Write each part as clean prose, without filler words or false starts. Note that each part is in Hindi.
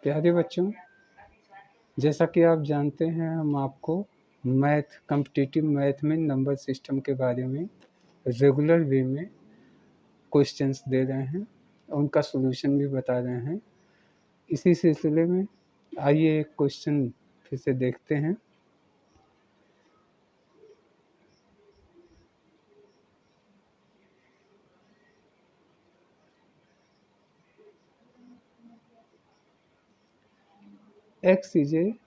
प्यारे बच्चों, जैसा कि आप जानते हैं, हम आपको कॉम्पिटिटिव मैथ में नंबर सिस्टम के बारे में रेगुलर वे में क्वेश्चंस दे रहे हैं, उनका सॉल्यूशन भी बता रहे हैं। इसी सिलसिले में आइए एक क्वेश्चन फिर से देखते हैं। X is a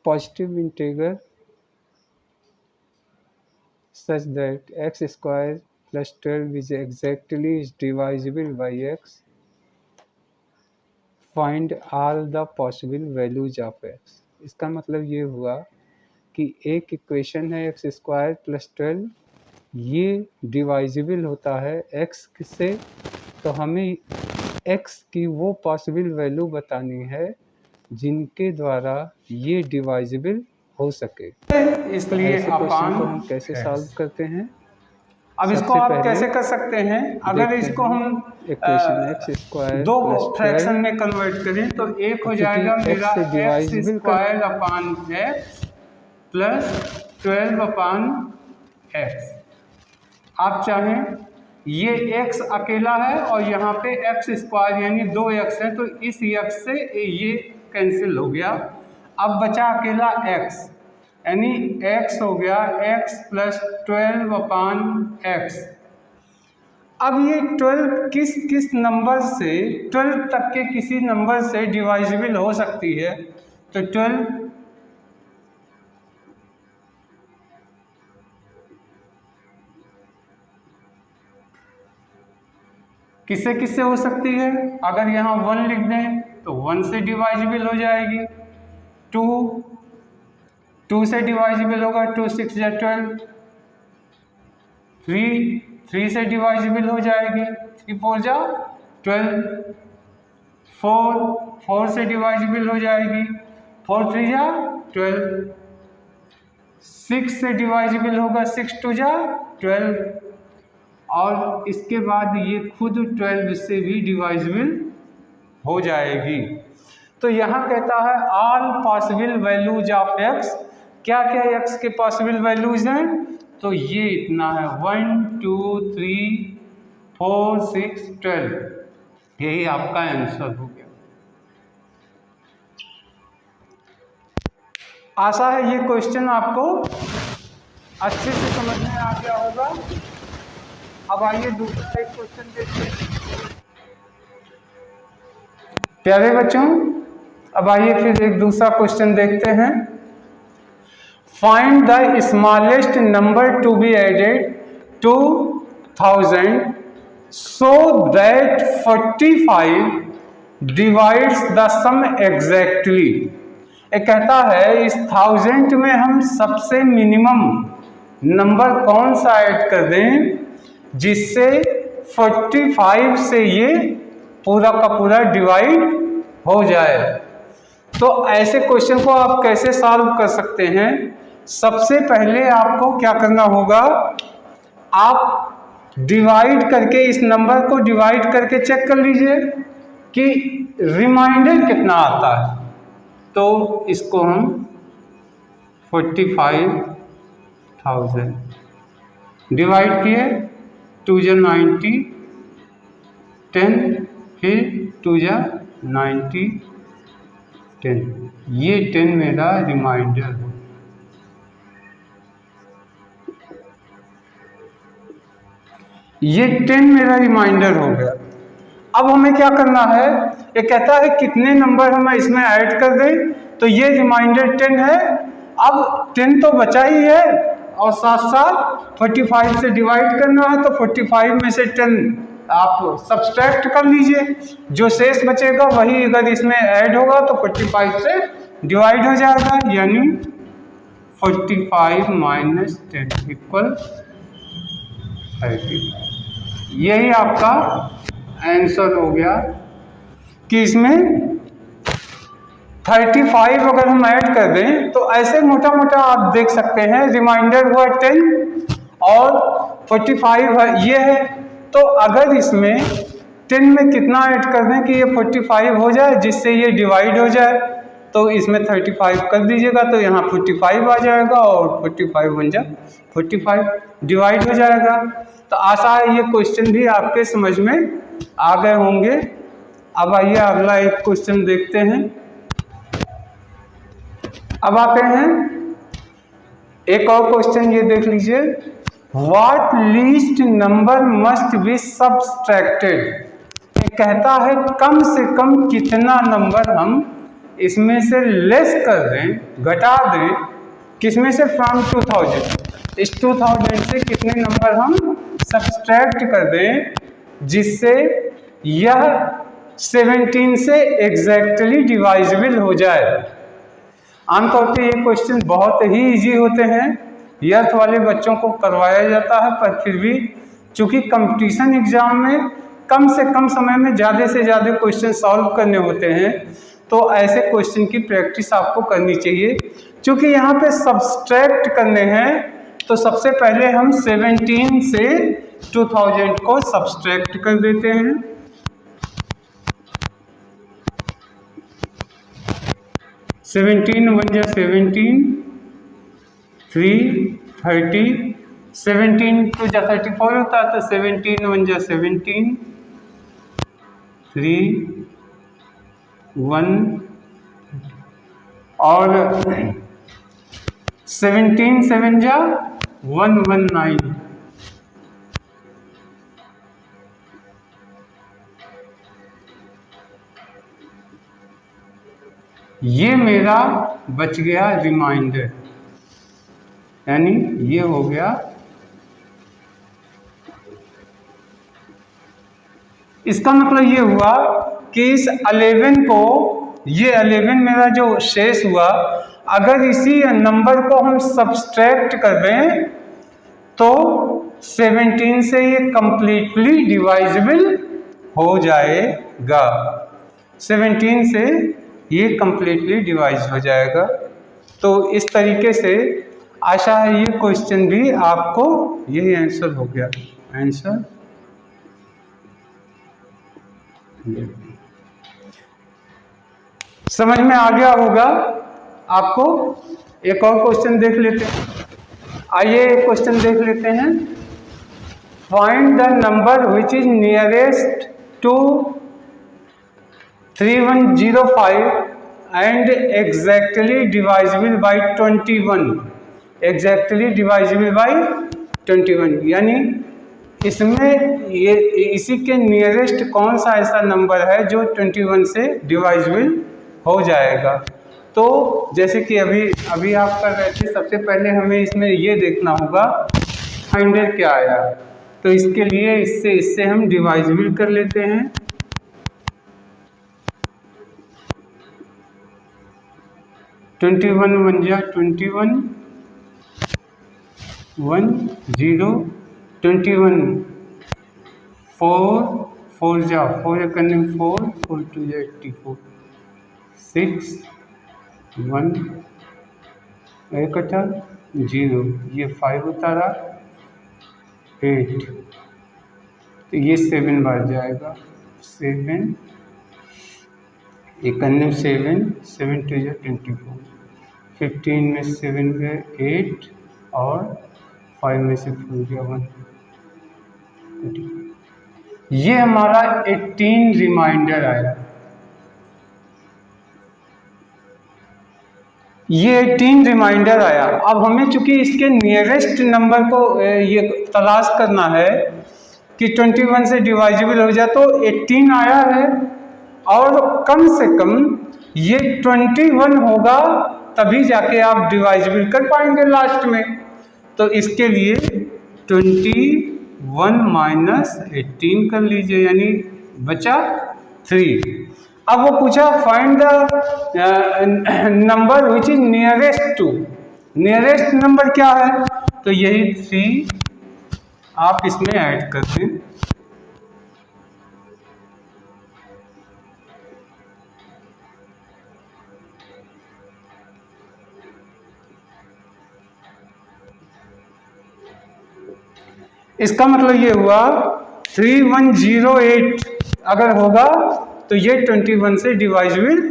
positive integer such that x square plus 12 is exactly divisible by x. Find all the possible values of x. इसका मतलब ये हुआ कि एक इक्वेशन है x स्क्वायर प्लस 12, ये डिवाइजिबल होता है x से, तो हमें x की वो पॉसिबल वैल्यू बतानी है जिनके द्वारा ये डिवाइजिबल हो सके। इसलिए क्वेश्चन को हम कैसे सॉल्व करते हैं? अब इसको आप कैसे कर सकते हैं? अगर इसको हम इक्वेशन x स्क्वायर दो फ्रैक्शन में कन्वर्ट करें तो एक हो जाएगा मेरा x square upon x plus 12 अपान x। आप चाहें ये x अकेला है और यहाँ पे x स्क्वायर यानी 2x है, तो इस x से ये कैंसिल हो गया। अब बचा अकेला x, यानी x हो गया x प्लस 12 अपान x। अब ये 12 किस नंबर से, 12 तक के किसी नंबर से डिवाइजिबल हो सकती है, तो 12 किससे किससे हो सकती है? अगर यहाँ 1 लिख दें तो 1 से डिवाइजिबल हो जाएगी, 2 से डिवाइजिबल होगा, 2 6 या 12, 3 से डिवाइजिबल हो जाएगी, 3 4 जा 12, 4 से डिवाइजिबल हो जाएगी, 4 3 जा 12, 6 से डिवाइजिबल होगा, 6 2 जा 12, और इसके बाद ये खुद 12 से भी डिवाइजिबल हो जाएगी। तो यहाँ कहता है all possible values of x। क्या क्या x के पॉसिबल वैल्यूज हैं? तो ये इतना है 1 2 3 4 6 12। यही आपका आंसर हो गया। आशा है ये क्वेश्चन आपको अच्छे से समझ में आ गया होगा। अब आइए दूसरा एक क्वेश्चन देखते हैं। प्यारे बच्चों, अब आइए फिर एक दूसरा क्वेश्चन देखते हैं। Find the smallest number to be added to 1000 so that 45 divides the sum exactly. ये कहता है इस 1000 में हम सबसे मिनिमम नंबर कौन सा ऐड कर दें जिससे 45 से ये पूरा का पूरा डिवाइड हो जाए। तो ऐसे क्वेश्चन को आप कैसे सॉल्व कर सकते हैं? सबसे पहले आपको क्या करना होगा, आप डिवाइड करके इस नंबर को डिवाइड करके चेक कर लीजिए कि रिमाइंडर कितना आता है। तो इसको हम 45,000 डिवाइड किए, 2 जा 90, 10, फिर 2 जा 90, 10। ये 10 मेरा रिमाइंडर है। ये 10 मेरा रिमाइंडर हो गया। अब हमें क्या करना है, ये कहता है कितने नंबर हम इसमें ऐड कर दें, तो ये रिमाइंडर 10 है। अब 10 तो बचा ही है और साथ साथ 45 से डिवाइड करना है, तो 45 में से 10 आप सब्सट्रैक्ट कर लीजिए, जो शेष बचेगा वही अगर इसमें ऐड होगा तो 45 से डिवाइड हो जाएगा, यानी 45 माइनस 10 इक्वल 35। यही आपका आंसर हो गया कि इसमें 35 अगर हम ऐड कर दें तो ऐसे मोटा मोटा आप देख सकते हैं रिमाइंडर हुआ 10 और 45 ये है, तो अगर इसमें 10 में कितना ऐड कर दें कि ये 45 हो जाए, जिससे ये डिवाइड हो जाए, तो इसमें 35 कर दीजिएगा तो यहाँ 45 आ जाएगा और 45 बन जाए 45 डिवाइड हो जाएगा। तो आशा है ये क्वेश्चन भी आपके समझ में आ गए होंगे। अब आइए अगला एक क्वेश्चन देखते हैं। अब आते हैं एक और क्वेश्चन, ये देख लीजिए, what least number must be subtracted. कहता है कम से कम कितना नंबर हम इसमें से लेस कर दें, घटा दें, किसमें से, फ्रॉम 2000, इस 2000 से कितने नंबर हम सब्सट्रैक्ट कर दें जिससे यह 17 से एग्जैक्टली डिवाइजिबल हो जाए। आमतौर पे ये क्वेश्चन बहुत ही इजी होते हैं, यर्थ वाले बच्चों को करवाया जाता है, पर फिर भी चूंकि कंपटीशन एग्जाम में कम से कम समय में ज़्यादा से ज़्यादा क्वेश्चन सॉल्व करने होते हैं, तो ऐसे क्वेश्चन की प्रैक्टिस आपको करनी चाहिए। चूंकि यहाँ पे सब्सट्रैक्ट करने हैं तो सबसे पहले हम 17 से 2000 को सब्सट्रैक्ट कर देते हैं। सेवनटीन 1 जा 17, 3 30, 17 2 जा 34 होता है, तो 17 1 जा 17, 3 1 और 17 7 जा 119। ये मेरा बच गया रिमाइंडर, यानी ये हो गया। इसका मतलब ये हुआ कि इस 11 को, ये 11 मेरा जो शेष हुआ, अगर इसी नंबर को हम सब्सट्रैक्ट कर दें तो 17 से ये कंप्लीटली डिवाइजिबल हो जाएगा। 17 से ये कंप्लीटली डिवाइज हो जाएगा। तो इस तरीके से आशा है ये क्वेश्चन भी आपको, यही आंसर हो गया, आंसर समझ में आ गया होगा आपको। एक और क्वेश्चन देख लेते हैं, आइए एक क्वेश्चन देख लेते हैं। Find the number which is nearest to 3105 and exactly divisible by 21, exactly divisible by 21, यानी इसमें ये इसी के नियरेस्ट कौन सा ऐसा नंबर है जो 21 से डिवाइजिबल हो जाएगा। तो जैसे कि अभी आप कर रहे थे, सबसे पहले हमें इसमें ये देखना होगा फाइंडर क्या आया, तो इसके लिए इससे हम डिवाइजिबल कर लेते हैं। ट्वेंटी वन 1 जा 21, 1 0, 21 4 जा 4 करने में 4 2 जा 84, 6 1 एक 0, ये 5 उतारा 8, तो ये 7 बढ़ जाएगा, 7 एक करने में 7 2 जा 24, 15 में 7 गए 8 और 5 में से 4 गया 1। ये हमारा 18 रिमाइंडर आया। ये 18 रिमाइंडर आया। अब हमें चूंकि इसके नियरेस्ट नंबर को ये तलाश करना है कि 21 से डिवाइजिबल हो जाए, तो 18 आया है और कम से कम ये 21 होगा तभी जाके आप डिवाइजिबल कर पाएंगे लास्ट में। तो इसके लिए 21 माइनस 18 कर लीजिए, यानी बचा 3। अब वो पूछा find the number which is nearest to, nearest number क्या है, तो यही 3 आप इसमें ऐड कर दें। इसका मतलब ये हुआ 3108 अगर होगा तो ये 21 से डिवाइजिबल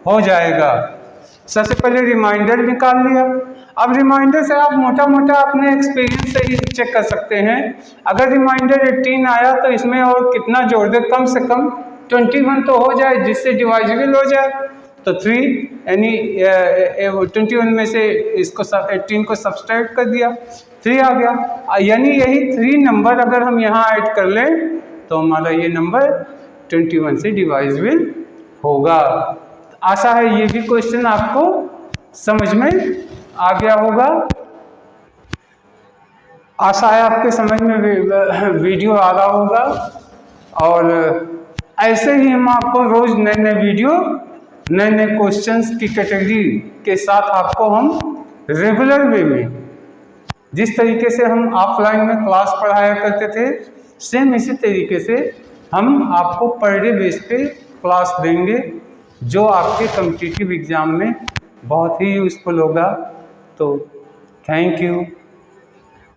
हो जाएगा। सबसे पहले रिमाइंडर निकाल लिया। अब रिमाइंडर से आप मोटा मोटा अपने एक्सपीरियंस से ही चेक कर सकते हैं। अगर रिमाइंडर 18 आया तो इसमें और कितना जोड़ दे, कम से कम 21 तो हो जाए जिससे डिवाइजिबल हो जाए। तो 3 यानी 21 में से इसको 18 को सब्सट्रैक्ट कर दिया, 3 आ गया। यानी यही 3 नंबर अगर हम यहाँ ऐड कर लें तो हमारा ये नंबर 21 से डिवाइजिबल होगा। आशा है ये भी क्वेश्चन आपको समझ में आ गया होगा। आशा है आपके समझ में वीडियो आ रहा होगा। और ऐसे ही हम आपको रोज नए नए वीडियो, नए नए क्वेश्चंस की कैटेगरी के साथ आपको हम रेगुलर वे में, जिस तरीके से हम ऑफलाइन में क्लास पढ़ाया करते थे, सेम इसी तरीके से हम आपको पर डे बेस पे क्लास देंगे, जो आपके कॉम्पिटिटिव एग्ज़ाम में बहुत ही यूज़फुल होगा। तो थैंक यू।